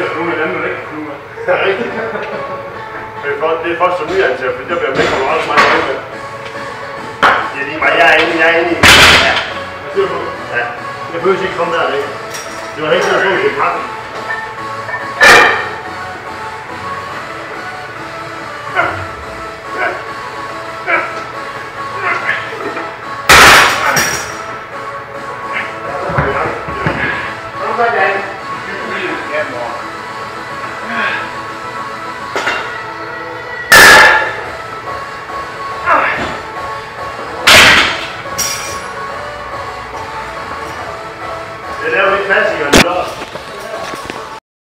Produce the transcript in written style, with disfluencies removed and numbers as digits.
for nogle af dem, der ikke kan flyve med. Det er rigtigt. Det er først som nyansat, for der bliver med konkurrence meget med. Det er lige mig, jeg er inde i. Ja. Hvad siger du? Ja. Jeg behøver ikke komme der, ikke? Det var helt sådan, at det er pakken. Det laver lidt klassikere.